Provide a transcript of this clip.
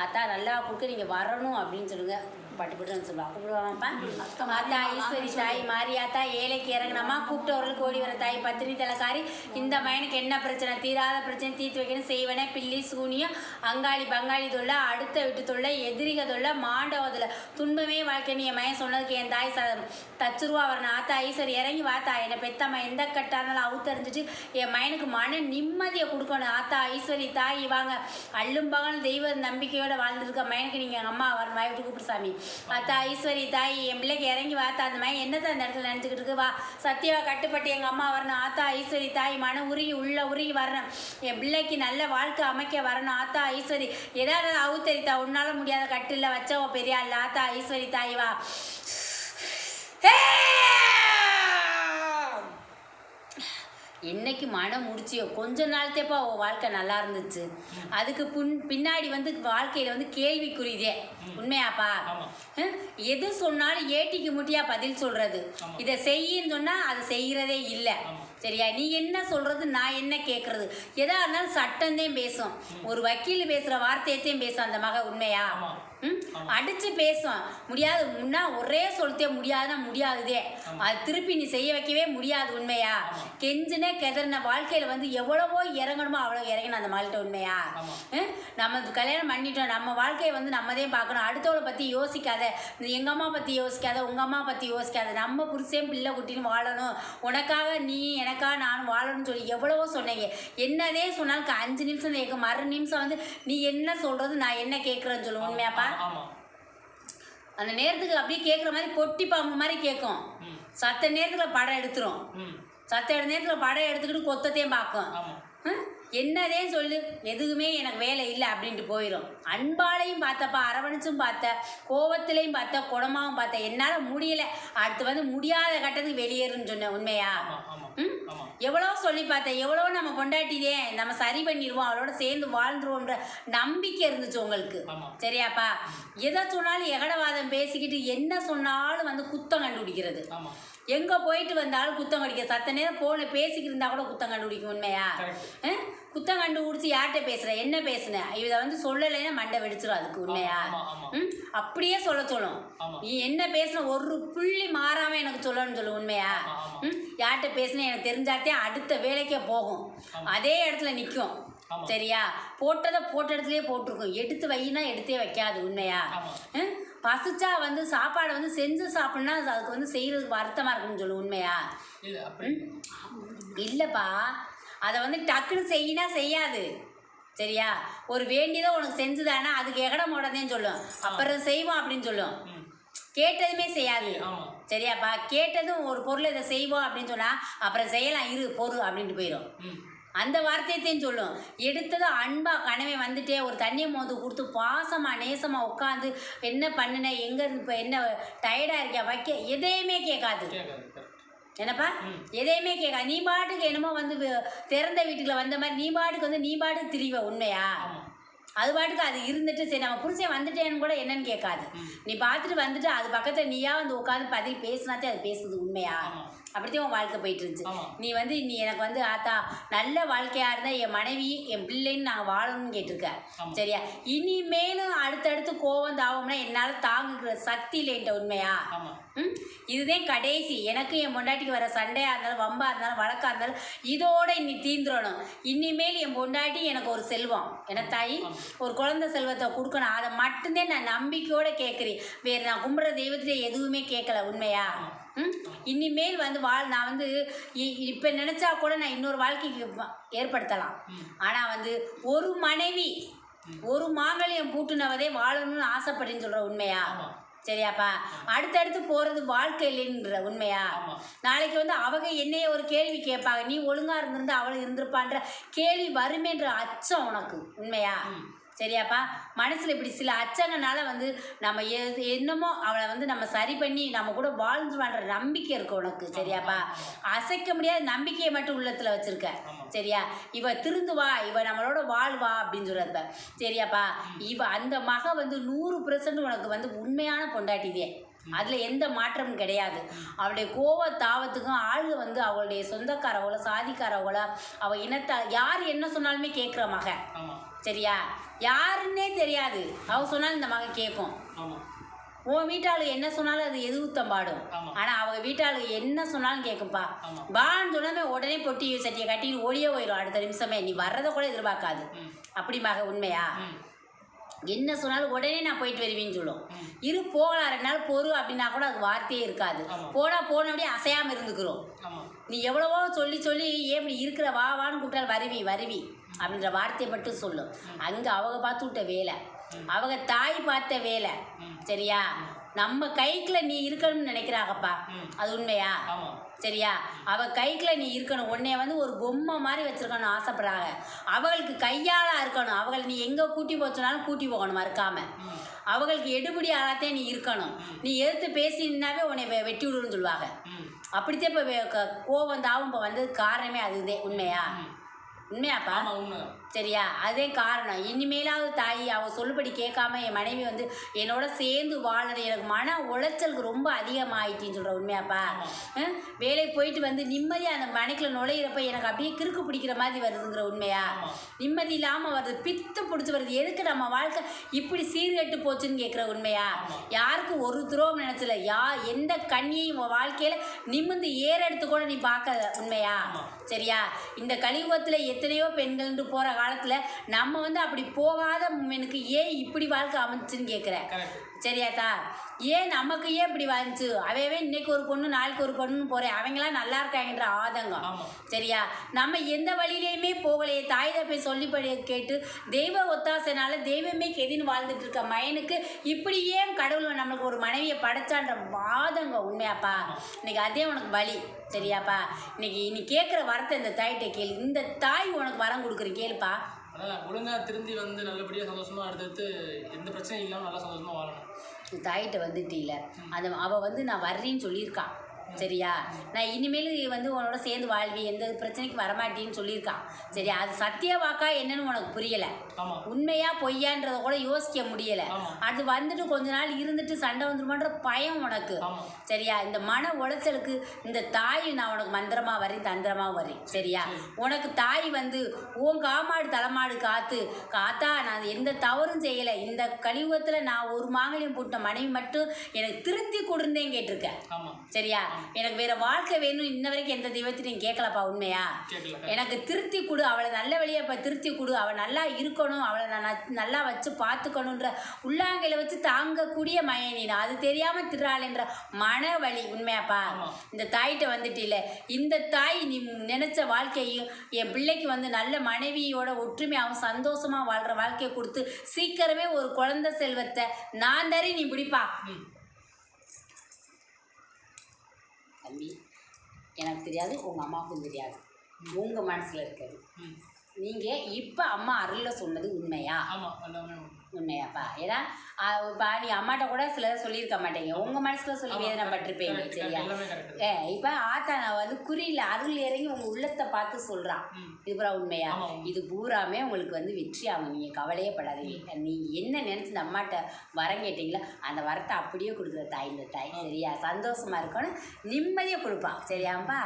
அத்தா நல்லா கொடுக்க நீங்கள் வரணும் அப்படின்னு சொல்லுங்க. பட்டுப்பட்டு சொல்லுவா கூப்பிடுவாங்கப்பா. ஆத்தா ஈஸ்வரி தாய் மாரியாத்தா ஏழைக்கு இறங்கினம்மா கூப்பிட்டவர்களுக்கு ஓடி வர தாய் பத்தினி தலைக்காரி இந்த மயனுக்கு என்ன பிரச்சனை தீராத பிரச்சனை தீர்த்து வைக்கணும் செய்வனே பில்லி சூனியம் அங்காளி பங்காளி தொல்லை அடுத்த வீட்டு தொல்லை எதிரிக தொல்லை மாண்டவ தொல்லை துன்பமே வாழ்க்கை நீ என் மயன் சொன்னதுக்கு என் தாய் தச்சுருவா வரணும். ஆத்தா ஈஸ்வரி இறங்கி வாத்தா என்னை பெத்தம்மா எந்த கட்டாஇருந்தாலும் அவுத்தறிஞ்சிட்டு என் மயனுக்கு மன நிம்மதியை கொடுக்கணும். ஆத்தா ஈஸ்வரி தாய் வாங்க அள்ளும் பகல் தெய்வ நம்பிக்கையோட வாழ்ந்துருக்க மயனுக்கு நீங்கள் எங்கள் அம்மா வரணும் வாய்ட்டு கூப்பிட்டு சாமி. ஆத்தா ஈஸ்வரி தாய் என் பிள்ளைக்கு இறங்கி வாத்தா அந்த மயன் என்னதான் அந்த இடத்துல நினச்சிக்கிட்டு இருக்கு வா சத்தியவா கட்டுப்பட்டு எங்கள் அம்மா வரணும். ஆத்தா ஈஸ்வரி தாய் மன உருகி உள்ள உருகி வரணும் என் பிள்ளைக்கு நல்ல வாழ்க்கை அமைக்க வரணும். ஆத்தா ஈஸ்வரி ஏதாவது அவுத்தரித்தா உன்னால முடியாத கட்டில் வச்சவ பெரியா இல்லை. ஆத்தா ஈஸ்வரி தாய் வா என்னைக்கு மனம் முடிச்சியோ கொஞ்ச நாள்தேப்பா உன் வாழ்க்கை நல்லா இருந்துச்சு. அதுக்கு பின்னாடி வந்து வாழ்க்கையில் வந்து கேள்விக்குறிதே உண்மையாப்பா. எது சொன்னாலும் ஏட்டிக்கு முட்டியா பதில் சொல்றது. இதை செய்யின்னு சொன்னால் அதை செய்கிறதே இல்லை. சரியா நீ என்ன சொல்கிறது நான் என்ன கேட்குறது. எதாக இருந்தாலும் சட்டம்தான் பேசும். ஒரு வக்கீல் பேசுகிற வார்த்தையத்தையும் பேசும் அந்த மக உண்மையா. அடித்து பேசும் முடியாது முன்னா ஒரே சொல்லிட்டே முடியாதுன்னா முடியாதுதே அது திருப்பி நீ செய்ய வைக்கவே முடியாது உண்மையா. கெஞ்சினே கெதறின வாழ்க்கையில் வந்து எவ்வளவோ இறங்கணுமோ அவ்வளோ இறங்கணும் அந்த மால்கிட்ட உண்மையா. நம்ம கல்யாணம் பண்ணிட்டோம் நம்ம வாழ்க்கையை வந்து நம்மதே பார்க்கணும். அடுத்தவளை பற்றி யோசிக்காத எங்கள் அம்மா பற்றி யோசிக்காத உங்கள் அம்மா பற்றி யோசிக்காத நம்ம புருஷன் பிள்ளை குட்டின்னு வாழணும் உனக்காக நீ எனக்காக நானும் வாழணும்னு சொல்லி எவ்வளவோ சொன்னீங்க. என்னதே சொன்னாலும் 5 நிமிஷம் கேட்கும் மறு நிமிஷம் வந்து நீ என்ன சொல்கிறது நான் என்ன கேட்குறேன்னு சொல்லு உண்மையாப்பா. அந்த நேரத்துக்கு அப்படியே கேட்குற மாதிரி பொட்டி பாம்பு மாதிரி கேட்கும். சத்த நேரத்தில் படம் எடுத்துரும். சத்த நேரத்தில் படம் எடுத்துக்கிட்டு கொத்தத்தையும் பார்க்கும். என்னதே சொல்லு எதுவுமே எனக்கு வேலை இல்லை அப்படின்ட்டு போயிடும். அன்பாலையும் பார்த்தப்பா அரவணைச்சும் பார்த்த கோவத்திலையும் பார்த்த குணமாவும் பார்த்த என்னால் முடியலை அடுத்து வந்து முடியாத கட்டத்துக்கு வெளியேறுன்னு சொன்னேன் உண்மையா. எவ்வளோ சொல்லி பார்த்தேன் எவ்வளோ நம்ம கொண்டாட்டிதே நம்ம சரி பண்ணிடுவோம் அவளோட சேர்ந்து வாழ்ந்துருவோன்ற நம்பிக்கை இருந்துச்சு உங்களுக்கு. சரியாப்பா எதை சொன்னாலும் எகடவாதம் பேசிக்கிட்டு என்ன சொன்னாலும் வந்து குத்தம் கண்டுபிடிக்கிறது. எங்கே போயிட்டு வந்தாலும் குத்தம் கடிக்க சத்த நேரம் ஃபோனில் பேசிக்கிட்டு இருந்தால் கூட குத்தம் கண்டுபிடிக்கும் உண்மையா. குத்தம் கண்டுபிடிச்சி யார்கிட்ட பேசுகிற என்ன பேசுனேன் இதை வந்து சொல்லலைன்னா மண்டை வெடிச்சிடும் அதுக்கு உண்மையா. அப்படியே சொல்லும் நீ என்ன பேசுன ஒரு புள்ளி மாறாமல் எனக்கு சொல்லணும்னு சொல்லு உண்மையா. யார்கிட்ட பேசுனேன் எனக்கு தெரிஞ்சாத்தே அடுத்த வேலைக்கே போகும் அதே இடத்துல நிற்கும். சரியா போட்டதை போட்ட இடத்துலயே போட்டிருக்கும். எடுத்து வையினா எடுத்தே வைக்காது உண்மையா. பசிச்சா வந்து சாப்பாடை வந்து செஞ்சு சாப்பிட்னா அதுக்கு வந்து செய்கிறதுக்கு வருத்தமாக இருக்குன்னு சொல்லு உண்மையா. இல்லைப்பா அதை வந்து டக்குன்னு செய்யினா செய்யாது. சரியா ஒரு வேண்டியதை உனக்கு செஞ்சுதானா அதுக்கு எகடம் போடதேன்னு சொல்லும் அப்புறம் செய்வோம் அப்படின்னு சொல்லும். கேட்டதுமே செய்யாது. சரியாப்பா கேட்டதும் ஒரு பொருளை இதை செய்வோம் அப்படின்னு சொன்னால் அப்புறம் செய்யலாம் இரு பொறு அப்படின்ட்டு போயிடும். அந்த வார்த்தையத்தையும் சொல்லும். எடுத்ததும் அன்பா கனவே வந்துட்டே ஒரு தண்ணியை மோந்து கொடுத்து பாசமாக நேசமாக உட்காந்து என்ன பண்ணின எங்கே இருந்து இப்போ என்ன டயர்டாக இருக்கியா வைக்க எதையுமே கேட்காது. என்னப்பா எதையுமே கேட்காது. நீ பாட்டுக்கு என்னமோ வந்து திறந்த வீட்டுக்குள்ள வந்த மாதிரி நீ பாட்டுக்கு வந்து நீ பாட்டுக்கு திரிவ உண்மையா. அது பாட்டுக்கு அது இருந்துட்டு சரி நம்ம புருஷன் வந்துட்டேன்னு கூட என்னன்னு கேட்காது. நீ பார்த்துட்டு வந்துட்டு அது பக்கத்தில் நீயா வந்து உட்காந்து பதில் பேசினாத்தே அது பேசுது உண்மையா. அப்படித்தான் உன் வாழ்க்கை போயிட்டு இருந்துச்சு. நீ வந்து நீ எனக்கு வந்து ஆத்தா நல்ல வாழ்க்கையாக இருந்தால் என் மனைவி என் பிள்ளைன்னு நாங்கள் வாழணும்னு கேட்டிருக்கேன். சரியா இனிமேலும் அடுத்தடுத்து கோவம் தாவம்னா என்னால் தாங்குகிற சக்தி இல்லைன்ட்ட உண்மையா. இதுதான் கடைசி எனக்கு என் பொண்டாட்டிக்கு வர சண்டையாக இருந்தாலும் வம்பாக இருந்தாலும் வழக்காக இருந்தாலும் இதோட இன்னி தீந்துடணும். இனிமேல் என் பொண்டாட்டி எனக்கு ஒரு செல்வம் என தாய் ஒரு குழந்தை செல்வத்தை கொடுக்கணும். அதை மட்டும்தான் நான் நம்பிக்கையோடு கேட்குறேன். வேறு நான் கும்பிட்ற தெய்வத்திலே எதுவுமே கேட்கல உண்மையா. இனிமேல் வந்து நான் வந்து இப்போ நினச்சா கூட நான் இன்னொரு வாழ்க்கைக்கு ஏற்படுத்தலாம். ஆனால் வந்து ஒரு மனைவி ஒரு மாங்கல்யம் பூட்டுனவதே வாழணும்னு ஆசைப்பட்டேன்னு சொல்கிற உண்மையா. சரியாப்பா அடுத்தடுத்து போகிறது வாழ்க்கை இல்லைன்ற உண்மையா. நாளைக்கு வந்து அவங்க என்னைய ஒரு கேள்வி கேட்பாங்க நீ ஒழுங்காக இருந்திருந்தா அவளும் இருந்திருப்பான்ற கேள்வி வருமேன்ற அச்சம் உனக்கு உண்மையா. சரியாப்பா மனசில் இப்படி சில அச்சங்கனால வந்து நம்ம என்னமோ அவளை வந்து நம்ம சரி பண்ணி நம்ம கூட வாழ்ந்துருவான்ற நம்பிக்கை இருக்கு உனக்கு. சரியாப்பா அசைக்க முடியாத நம்பிக்கையை மட்டும் உள்ளத்தில் வச்சுருக்க. சரியா இவ திருந்துவா இவ நம்மளோட வாழ்வா அப்படின்னு சொல்கிறப்ப சரியாப்பா இவ அந்த மக வந்து 100% உனக்கு வந்து உண்மையான பொண்டாட்டிதே. அதில் எந்த மாற்றமும் கிடையாது. அவளுடைய கோவ தாவத்துக்கும் ஆளுக வந்து அவளுடைய சொந்தக்காரவங்களோ சாதிக்காரவங்களோ அவள் இனத்தை யார் என்ன சொன்னாலுமே கேட்குற மக. சரியா? யாருன்னே தெரியாது, அவள் சொன்னாலும் இந்த மக கேட்கும். உன் வீட்டாளுக்கு என்ன சொன்னாலும் அது எதுவுத்தம் பாடும். ஆனால் அவங்க வீட்டாளுக்கு என்ன சொன்னாலும் கேட்கும்ப்பா. பான்னு சொன்னாமே உடனே பொட்டி சட்டியை கட்டிட்டு ஓடியே போயிடும் அடுத்த நிமிஷமே. நீ வர்றதை கூட எதிர்பார்க்காது. அப்படி மக உண்மையா? என்ன சொன்னாலும் உடனே நான் போயிட்டு வருவேன்னு சொல்லும். இரு போகலாம் 2 நாள் பொறு அப்படின்னா கூட அது வார்த்தையே இருக்காது. போனபடியே அசையாமல் இருந்துக்கிறோம். நீ எவ்வளவோ சொல்லி சொல்லி ஏன் இப்படி இருக்கிற வான்னு கூப்பிட்டாலும் வருவி அப்படின்ற வார்த்தையை மட்டும் சொல்லும். அங்கே அவங்க பார்த்து விட்ட வேலை, அவங்க தாய் பார்த்த வேலை. சரியா? நம்ம கைக்குள்ள நீ இருக்கணும்னு நினைக்கிறாங்கப்பா, அது உண்மையா? சரியா? அவள் கைக்குள்ள நீ இருக்கணும், உன்னைய வந்து ஒரு பொம்மை மாதிரி வச்சிருக்கணும் ஆசைப்படுறாங்க. அவங்களுக்கு கையாளாக இருக்கணும். அவங்களை நீ எங்கே கூட்டி போச்சுனாலும் கூட்டி போகணும் மறுக்காம. அவங்களுக்கு எடுபடி ஆளாத்தே நீ இருக்கணும். நீ எதிர்த்து பேசினாவே உன்னை வெட்டி விடுன்னு சொல்லுவாங்க. அப்படித்தான் இப்போ கோவம் தாவும் இப்போ வந்தது காரணமே அதுதான். உண்மையா? உண்மையாப்பா? சரியா? அதே காரணம். இனிமேலாவது தாயி அவள் சொல்லுபடி கேட்காம என் மனைவி வந்து என்னோட சேர்ந்து வாழறது எனக்கு மன உளைச்சலுக்கு ரொம்ப அதிகமாகிட்டின்னு சொல்கிற. உண்மையாப்பா? வேலைக்கு போயிட்டு வந்து நிம்மதியாக அந்த மனைக்குள்ள நுழையிறப்ப எனக்கு அப்படியே கிறுக்கு பிடிக்கிற மாதிரி வருதுங்கிற. உண்மையா? நிம்மதி இல்லாமல் வருது, பித்து பிடிச்சி வருது. எதுக்கு நம்ம வாழ்க்கை இப்படி சீர்கெட்டு போச்சுன்னு கேட்குற. உண்மையா? யாருக்கும் ஒரு துரோகம் நினச்சல. எந்த கண்ணியையும் வாழ்க்கையில் நிமிர்ந்து ஏறெடுத்து கூட நீ பார்க்க. உண்மையா? சரியா? இந்த கலியுகத்தில் எத்தனையோ பெண்கள்ன்ட்டு போகிற காலத்தில் நம்ம வந்து அப்படி போகாத எனக்கு ஏன் இப்படி வாழ்க்கை அமைச்சுன்னு கேட்குறேன். சரியாத்தா? ஏன் நமக்கு ஏன் இப்படி வந்துச்சு? அவையவே இன்னைக்கு ஒரு பொண்ணு நாளைக்கு ஒரு பொண்ணுன்னு போகிறேன். அவங்களாம் நல்லா இருக்காங்கன்ற ஆதங்கம். சரியா? நம்ம எந்த வழியிலையுமே போகலையே. தாய் தப்பை சொல்லிப்படி கேட்டு தெய்வ ஒத்தாசைனால தெய்வமே கெதின்னு வாழ்ந்துட்டு இருக்க மயனுக்கு இப்படி ஏன் கடவுள் நம்மளுக்கு ஒரு மனைவியை படைச்சான்ற ஆதங்கம். உண்மையாப்பா? இன்னைக்கு அதே உனக்கு வலி. சரியாப்பா? நீ கேட்குற வரத்தை இந்த தாய்கிட்ட கேளு. இந்த தாய் உனக்கு வரம் கொடுக்குற கேளுப்பா. ஒழுங்காக திருந்தி வந்து நல்லபடியாக சந்தோஷமாக அடுத்தடுத்து எந்த பிரச்சனையும் இல்லாமல் நல்லா சந்தோஷமாக வாழணும். தாயிட்ட வந்துட்டீல, அவள் வந்து நான் வர்றேன்னு சொல்லியிருக்கான். சரியா? நான் இனிமேல் வந்து உன்னோட சேர்ந்து வாழ்வி, எந்த பிரச்சனைக்கு வரமாட்டேன்னு சொல்லியிருக்கான். சரியா? அது சத்திய வாக்கா என்னன்னு உனக்கு புரியலை. உண்மையா பொய்யான்றதை கூட யோசிக்க முடியலை. அது வந்துட்டு கொஞ்ச நாள் இருந்துட்டு சண்டை வந்துருமான்ற பயம் உனக்கு. சரியா? இந்த மன உளைச்சலுக்கு இந்த தாய் நான் உனக்கு மந்திரமாக வரேன், தந்திரமாக வரேன். சரியா? உனக்கு தாய் வந்து உன் காமாடு தலைமாடு காத்தா நான் எந்த தவறும் செய்யலை. இந்த கலியுகத்தில் நான் ஒரு மாங்கல்யம் போட்ட மனைவி மட்டும் எனக்கு திருத்தி கொடுந்தேன் கேட்டிருக்கேன். சரியா? எனக்கு வேற வாழ்க்கை வேணும். இன்ன வரைக்கும் எந்த தெய்வத்தையும் கேட்கலப்பா. உண்மையா? எனக்கு திருத்தி கொடு, அவளை நல்ல வழியை இப்போ திருத்தி கொடு, அவள் நல்லா இருக்கணும், அவளை நான் நல்லா வச்சு பார்த்துக்கணுன்ற உள்ளாங்கையில் வச்சு தாங்கக்கூடிய மயனினா அது தெரியாமல் திராளன்ற மன வலி. உண்மையாப்பா? இந்த தாய்கிட்ட வந்துட்டில்ல, இந்த தாய் நீ நினைச்ச வாழ்க்கையும் என் பிள்ளைக்கு வந்து நல்ல மனைவியோட ஒற்றுமையாகவும் சந்தோஷமாக வாழ்கிற வாழ்க்கையை கொடுத்து சீக்கிரமே ஒரு குழந்தை செல்வத்தை நான் தரி நீ பிடிப்பா. தம்பி, எனக்கு தெரியாது, உங்கள் அம்மாவுக்கும் தெரியாது, உங்கள் மனசில் இருக்கிறது. நீங்கள் இப்போ அம்மா அருளில் சொன்னது உண்மையா? உண்மையாப்பா? ஏன்னா இப்போ நீ அம்மாட்ட கூட சிலர் சொல்லியிருக்க மாட்டேங்க, உங்கள் மனசுல சொல்லி வேதனை பட்டிருப்பீங்க. சரியா? இப்போ ஆத்தா நான் வந்து குறியில் அருள் இறங்கி உங்கள் உள்ளத்தை பார்த்து சொல்கிறான். இது பூரா உண்மையா? இது பூராமே உங்களுக்கு வந்து வெற்றி ஆகும். நீங்கள் கவலையே படாதீங்க. நீங்கள் என்ன நினச்சி இந்த அம்மாட்ட வரம் கேட்டீங்களோ அந்த வரத்தை அப்படியே கொடுக்குற தாய் இந்த தாய். சரியா? சந்தோஷமாக இருக்கணும், நிம்மதியாக கொடுப்பான். சரியாப்பா?